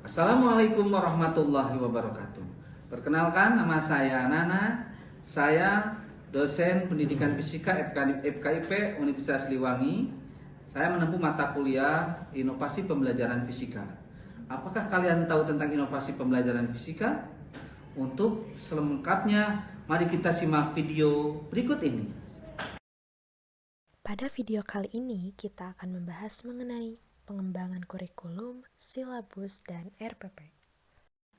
Assalamualaikum warahmatullahi wabarakatuh. Perkenalkan, nama saya Nana. Saya dosen pendidikan fisika FKIP Universitas Siliwangi. Saya menempuh mata kuliah inovasi pembelajaran fisika. Apakah kalian tahu tentang inovasi pembelajaran fisika? Untuk selengkapnya, mari kita simak video berikut ini. Pada video kali ini, kita akan membahas mengenai pengembangan kurikulum, silabus, dan RPP.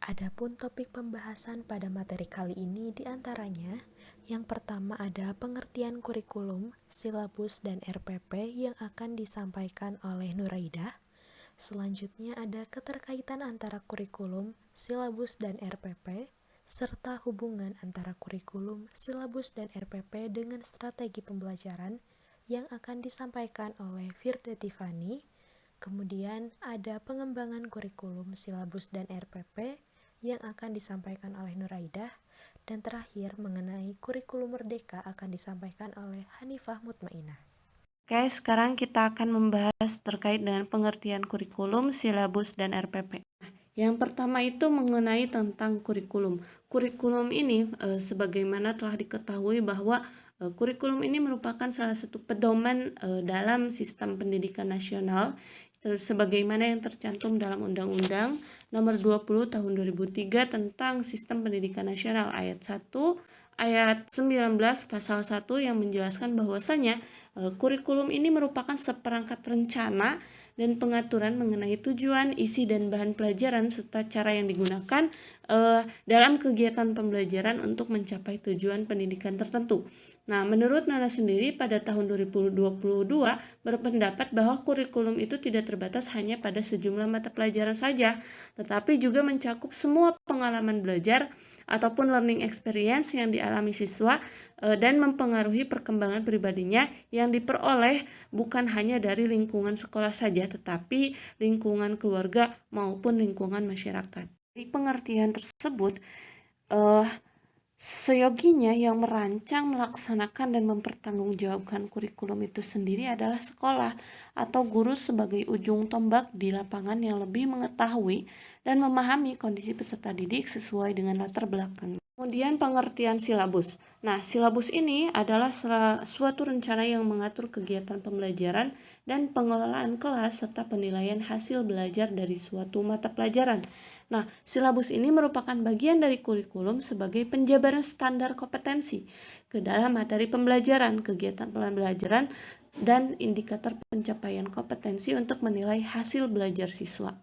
Adapun topik pembahasan pada materi kali ini diantaranya, yang pertama ada pengertian kurikulum, silabus, dan RPP yang akan disampaikan oleh Nuraidah. Selanjutnya ada keterkaitan antara kurikulum, silabus, dan RPP, serta hubungan antara kurikulum, silabus, dan RPP dengan strategi pembelajaran yang akan disampaikan oleh Firda Tiffany. Kemudian ada pengembangan kurikulum, silabus, dan RPP yang akan disampaikan oleh Nuraidah. Dan terakhir mengenai kurikulum merdeka akan disampaikan oleh Hanifah Mutmainah. Oke, sekarang kita akan membahas terkait dengan pengertian kurikulum, silabus, dan RPP. Yang pertama itu mengenai tentang kurikulum. Kurikulum ini sebagaimana telah diketahui bahwa kurikulum ini merupakan salah satu pedoman dalam sistem pendidikan nasional sebagaimana yang tercantum dalam Undang-Undang Nomor 20 Tahun 2003 tentang Sistem Pendidikan Nasional ayat 1 ayat 19 pasal 1 yang menjelaskan bahwasanya kurikulum ini merupakan seperangkat rencana dan pengaturan mengenai tujuan, isi, dan bahan pelajaran serta cara yang digunakan dalam kegiatan pembelajaran untuk mencapai tujuan pendidikan tertentu. Nah, menurut Nana sendiri pada tahun 2022 berpendapat bahwa kurikulum itu tidak terbatas hanya pada sejumlah mata pelajaran saja, tetapi juga mencakup semua pengalaman belajar ataupun learning experience yang dialami siswa dan mempengaruhi perkembangan pribadinya yang diperoleh bukan hanya dari lingkungan sekolah saja, tetapi lingkungan keluarga maupun lingkungan masyarakat. Di pengertian tersebut, seyoginya yang merancang, melaksanakan, dan mempertanggungjawabkan kurikulum itu sendiri adalah sekolah atau guru sebagai ujung tombak di lapangan yang lebih mengetahui dan memahami kondisi peserta didik sesuai dengan latar belakang. Kemudian pengertian silabus. Nah, silabus ini adalah suatu rencana yang mengatur kegiatan pembelajaran dan pengelolaan kelas serta penilaian hasil belajar dari suatu mata pelajaran. Nah, silabus ini merupakan bagian dari kurikulum sebagai penjabaran standar kompetensi ke dalam materi pembelajaran, kegiatan pembelajaran, dan indikator pencapaian kompetensi untuk menilai hasil belajar siswa.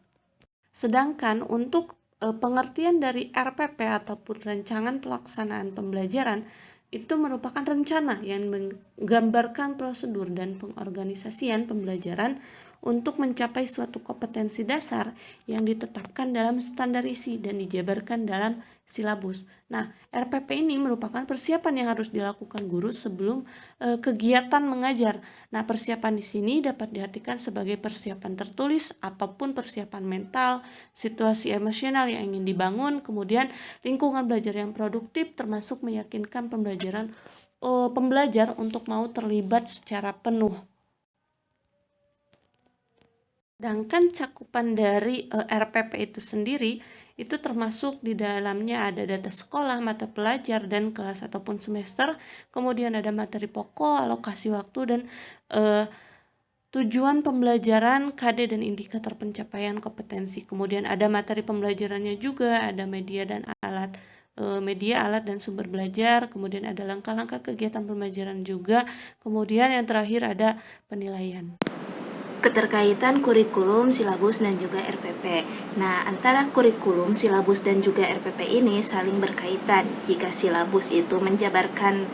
Sedangkan untuk pengertian dari RPP ataupun rancangan pelaksanaan pembelajaran itu merupakan rencana yang menggambarkan prosedur dan pengorganisasian pembelajaran untuk mencapai suatu kompetensi dasar yang ditetapkan dalam standar isi dan dijabarkan dalam silabus. Nah, RPP ini merupakan persiapan yang harus dilakukan guru sebelum kegiatan mengajar. Nah, persiapan di sini dapat diartikan sebagai persiapan tertulis ataupun persiapan mental, situasi emosional yang ingin dibangun, kemudian lingkungan belajar yang produktif termasuk meyakinkan pembelajar untuk mau terlibat secara penuh. Sedangkan cakupan dari RPP itu sendiri itu termasuk di dalamnya ada data sekolah, mata pelajar, dan kelas ataupun semester, kemudian ada materi pokok, alokasi waktu, dan tujuan pembelajaran, KD, dan indikator pencapaian kompetensi. Kemudian ada materi pembelajarannya juga, ada media alat dan sumber belajar, kemudian ada langkah-langkah kegiatan pembelajaran juga, kemudian yang terakhir ada penilaian. Keterkaitan kurikulum, silabus, dan juga RPP. Nah, antara kurikulum, silabus, dan juga RPP ini saling berkaitan. Jika silabus itu menjabarkan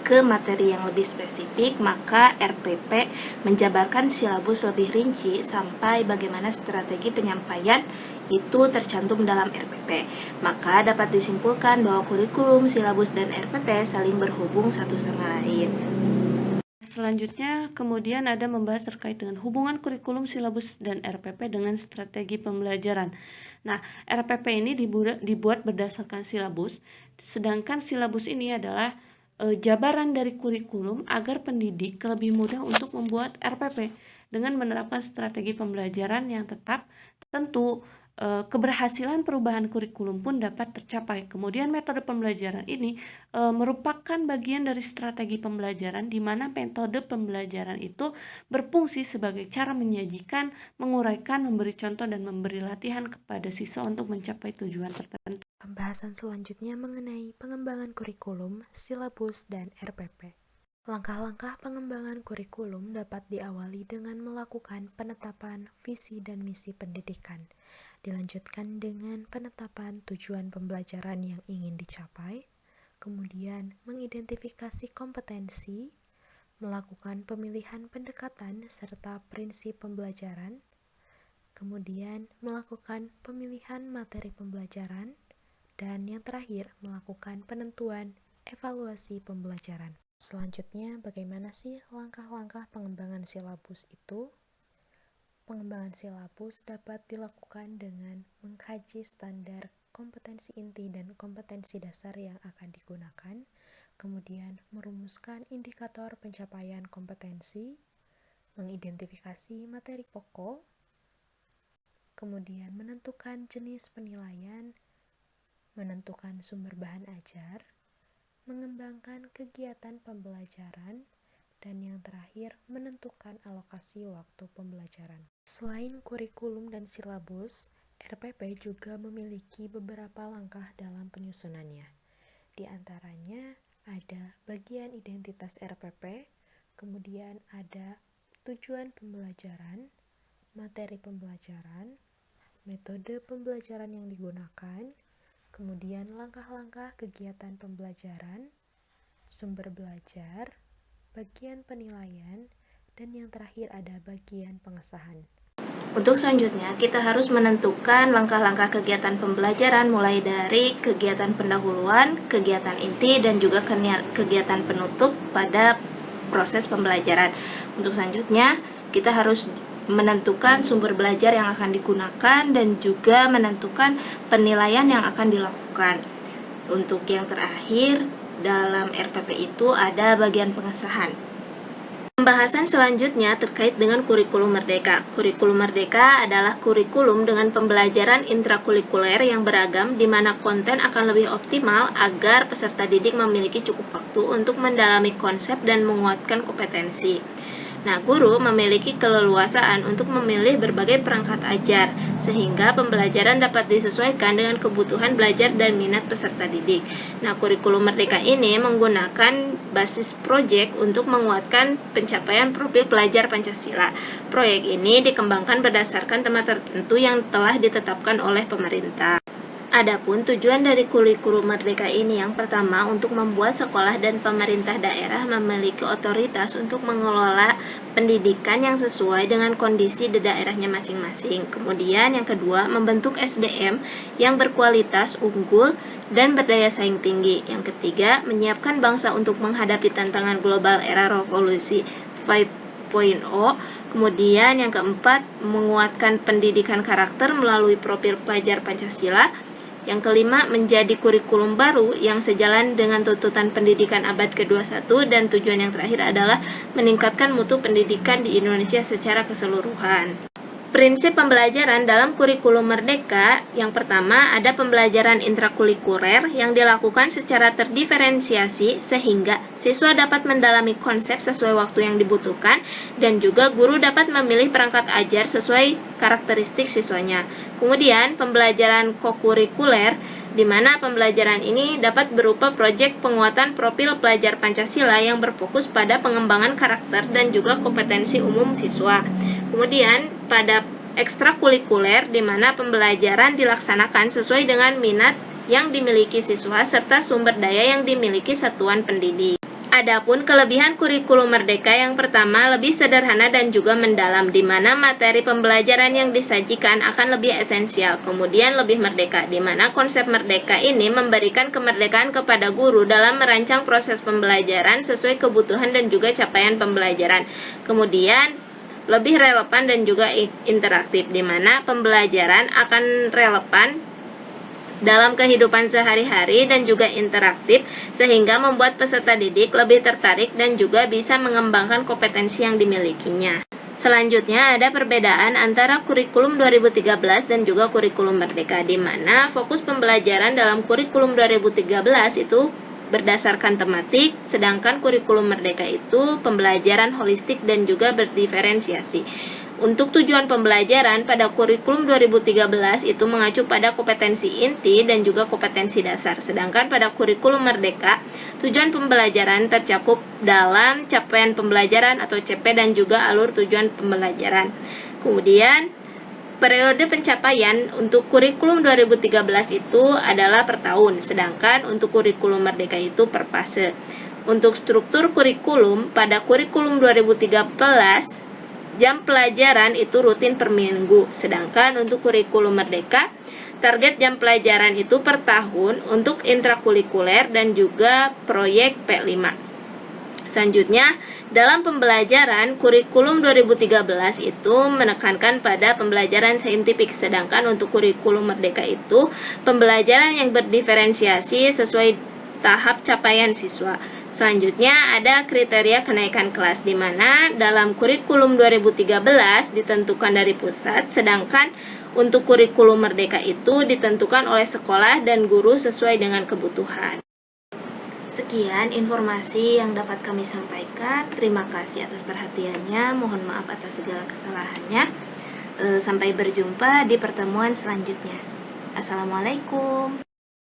ke materi yang lebih spesifik, maka RPP menjabarkan silabus lebih rinci sampai bagaimana strategi penyampaian itu tercantum dalam RPP. Maka dapat disimpulkan bahwa kurikulum, silabus, dan RPP saling berhubung satu sama lain. Selanjutnya, kemudian ada membahas terkait dengan hubungan kurikulum, silabus, dan RPP dengan strategi pembelajaran. Nah, RPP ini dibuat berdasarkan silabus, sedangkan silabus ini adalah jabaran dari kurikulum agar pendidik lebih mudah untuk membuat RPP dengan menerapkan strategi pembelajaran yang tetap. Tentu keberhasilan perubahan kurikulum pun dapat tercapai. Kemudian metode pembelajaran ini merupakan bagian dari strategi pembelajaran di mana metode pembelajaran itu berfungsi sebagai cara menyajikan, menguraikan, memberi contoh, dan memberi latihan kepada siswa untuk mencapai tujuan tertentu. Pembahasan selanjutnya mengenai pengembangan kurikulum, silabus, dan RPP. Langkah-langkah pengembangan kurikulum dapat diawali dengan melakukan penetapan visi dan misi pendidikan, dilanjutkan dengan penetapan tujuan pembelajaran yang ingin dicapai, kemudian mengidentifikasi kompetensi, melakukan pemilihan pendekatan serta prinsip pembelajaran, kemudian melakukan pemilihan materi pembelajaran, dan yang terakhir melakukan penentuan evaluasi pembelajaran. Selanjutnya, bagaimana sih langkah-langkah pengembangan silabus itu? Pengembangan silabus dapat dilakukan dengan mengkaji standar kompetensi inti dan kompetensi dasar yang akan digunakan, kemudian merumuskan indikator pencapaian kompetensi, mengidentifikasi materi pokok, kemudian menentukan jenis penilaian, menentukan sumber bahan ajar, mengembangkan kegiatan pembelajaran, dan yang terakhir menentukan alokasi waktu pembelajaran. Selain kurikulum dan silabus, RPP juga memiliki beberapa langkah dalam penyusunannya. Di antaranya ada bagian identitas RPP, kemudian ada tujuan pembelajaran, materi pembelajaran, metode pembelajaran yang digunakan, kemudian langkah-langkah kegiatan pembelajaran, sumber belajar, bagian penilaian, dan yang terakhir ada bagian pengesahan. Untuk selanjutnya, kita harus menentukan langkah-langkah kegiatan pembelajaran mulai dari kegiatan pendahuluan, kegiatan inti, dan juga kegiatan penutup pada proses pembelajaran. Untuk selanjutnya, kita harus menentukan sumber belajar yang akan digunakan dan juga menentukan penilaian yang akan dilakukan. Untuk yang terakhir, dalam RPP itu ada bagian pengesahan. Pembahasan selanjutnya terkait dengan kurikulum merdeka. Kurikulum merdeka adalah kurikulum dengan pembelajaran intrakurikuler yang beragam di mana konten akan lebih optimal agar peserta didik memiliki cukup waktu untuk mendalami konsep dan menguatkan kompetensi. Nah, guru memiliki keleluasaan untuk memilih berbagai perangkat ajar, sehingga pembelajaran dapat disesuaikan dengan kebutuhan belajar dan minat peserta didik. Nah, kurikulum merdeka ini menggunakan basis proyek untuk menguatkan pencapaian profil pelajar Pancasila. Proyek ini dikembangkan berdasarkan tema tertentu yang telah ditetapkan oleh pemerintah. Adapun tujuan dari kurikulum merdeka ini yang pertama untuk membuat sekolah dan pemerintah daerah memiliki otoritas untuk mengelola pendidikan yang sesuai dengan kondisi di daerahnya masing-masing. Kemudian yang kedua, membentuk SDM yang berkualitas unggul dan berdaya saing tinggi. Yang ketiga, menyiapkan bangsa untuk menghadapi tantangan global era revolusi 5.0. Kemudian yang keempat, menguatkan pendidikan karakter melalui profil pelajar Pancasila. Yang kelima, menjadi kurikulum baru yang sejalan dengan tuntutan pendidikan abad ke-21, dan tujuan yang terakhir adalah meningkatkan mutu pendidikan di Indonesia secara keseluruhan. Prinsip pembelajaran dalam kurikulum merdeka, yang pertama ada pembelajaran intrakurikuler yang dilakukan secara terdiferensiasi sehingga siswa dapat mendalami konsep sesuai waktu yang dibutuhkan dan juga guru dapat memilih perangkat ajar sesuai karakteristik siswanya. Kemudian pembelajaran kokurikuler di mana pembelajaran ini dapat berupa proyek penguatan profil pelajar Pancasila yang berfokus pada pengembangan karakter dan juga kompetensi umum siswa. Kemudian pada ekstrakurikuler di mana pembelajaran dilaksanakan sesuai dengan minat yang dimiliki siswa serta sumber daya yang dimiliki satuan pendidik. Adapun kelebihan kurikulum merdeka yang pertama lebih sederhana dan juga mendalam di mana materi pembelajaran yang disajikan akan lebih esensial, kemudian lebih merdeka di mana konsep merdeka ini memberikan kemerdekaan kepada guru dalam merancang proses pembelajaran sesuai kebutuhan dan juga capaian pembelajaran. Kemudian lebih relevan dan juga interaktif di mana pembelajaran akan relevan dalam kehidupan sehari-hari dan juga interaktif sehingga membuat peserta didik lebih tertarik dan juga bisa mengembangkan kompetensi yang dimilikinya. Selanjutnya ada perbedaan antara kurikulum 2013 dan juga kurikulum Merdeka, di mana fokus pembelajaran dalam kurikulum 2013 itu berdasarkan tematik, sedangkan kurikulum Merdeka itu pembelajaran holistik dan juga berdiferensiasi. Untuk tujuan pembelajaran pada kurikulum 2013 itu mengacu pada kompetensi inti dan juga kompetensi dasar. Sedangkan pada kurikulum Merdeka, tujuan pembelajaran tercakup dalam capaian pembelajaran atau CP dan juga alur tujuan pembelajaran. Kemudian, periode pencapaian untuk kurikulum 2013 itu adalah per tahun, sedangkan untuk kurikulum Merdeka itu per fase. Untuk struktur kurikulum, pada kurikulum 2013, jam pelajaran itu rutin per minggu, sedangkan untuk kurikulum Merdeka, target jam pelajaran itu per tahun untuk intrakurikuler dan juga proyek P5. Selanjutnya, dalam pembelajaran kurikulum 2013 itu menekankan pada pembelajaran saintifik, sedangkan untuk kurikulum Merdeka itu pembelajaran yang berdiferensiasi sesuai tahap capaian siswa. Selanjutnya ada kriteria kenaikan kelas, di mana dalam kurikulum 2013 ditentukan dari pusat, sedangkan untuk kurikulum Merdeka itu ditentukan oleh sekolah dan guru sesuai dengan kebutuhan. Sekian informasi yang dapat kami sampaikan. Terima kasih atas perhatiannya. Mohon maaf atas segala kesalahannya. Sampai berjumpa di pertemuan selanjutnya. Assalamualaikum.